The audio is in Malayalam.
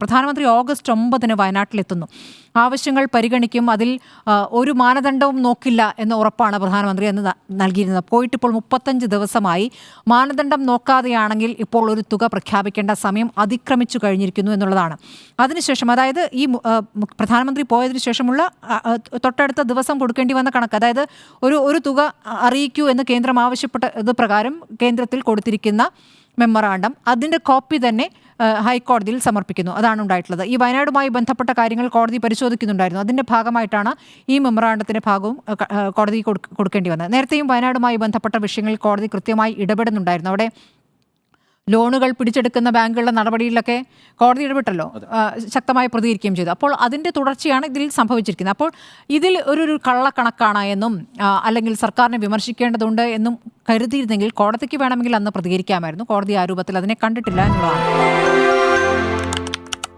പ്രധാനമന്ത്രി ഓഗസ്റ്റ് 9 വയനാട്ടിലെത്തുന്നു. ആവശ്യങ്ങൾ പരിഗണിക്കും, അതിൽ ഒരു മാനദണ്ഡവും നോക്കില്ല എന്ന ഉറപ്പാണ് പ്രധാനമന്ത്രി അന്ന് നൽകിയിരുന്നത്. പോയിട്ടിപ്പോൾ 35 ദിവസമായി. മാനദണ്ഡം നോക്കാതെയാണെങ്കിൽ ഇപ്പോൾ ഒരു തുക പ്രഖ്യാപിക്കേണ്ട സമയം അതിക്രമിച്ചു കഴിഞ്ഞിരിക്കുന്നു എന്നുള്ളതാണ്. അതിനുശേഷം, അതായത് ഈ പ്രധാനമന്ത്രി പോയതിനു ശേഷമുള്ള തൊട്ടടുത്ത ദിവസം കൊടുക്കേണ്ടി വന്ന കണക്ക്, അതായത് ഒരു തുക അറിയിക്കൂ എന്ന് കേന്ദ്രം ആവശ്യപ്പെട്ടത് പ്രകാരം കേന്ദ്രത്തിൽ കൊടുത്തിരിക്കുന്ന മെമ്മറാണ്ടം, അതിൻ്റെ കോപ്പി തന്നെ ഹൈക്കോടതിയിൽ സമർപ്പിക്കുന്നു. അതാണ് ഉണ്ടായിട്ടുള്ളത്. ഈ വയനാടുമായി ബന്ധപ്പെട്ട കാര്യങ്ങൾ കോടതി പരിശോധിക്കുന്നുണ്ടായിരുന്നു. അതിൻ്റെ ഭാഗമായിട്ടാണ് ഈ മെമ്മറാണ്ടത്തിൻ്റെ ഭാഗവും കോടതി കൊടുക്കേണ്ടി വന്നത്. നേരത്തെയും വയനാടുമായി ബന്ധപ്പെട്ട വിഷയങ്ങളിൽ കോടതി കൃത്യമായി ഇടപെടുന്നുണ്ടായിരുന്നു. അവിടെ ലോണുകൾ പിടിച്ചെടുക്കുന്ന ബാങ്കുകളുടെ നടപടിയിലൊക്കെ കോടതി ഇടപെട്ടല്ലോ, ശക്തമായി പ്രതികരിക്കുകയും ചെയ്തു. അപ്പോൾ അതിൻ്റെ തുടർച്ചയാണ് ഇതിൽ സംഭവിച്ചിരിക്കുന്നത്. അപ്പോൾ ഇതിൽ ഒരു കള്ളക്കണക്കാണ് എന്നും അല്ലെങ്കിൽ സർക്കാരിനെ വിമർശിക്കേണ്ടതുണ്ട് എന്നും കരുതിയിരുന്നെങ്കിൽ കോടതിക്ക് വേണമെങ്കിൽ അന്ന് പ്രതികരിക്കാമായിരുന്നു. കോടതി ആ രൂപത്തിൽ അതിനെ കണ്ടിട്ടില്ല എന്നുള്ളതാണ്.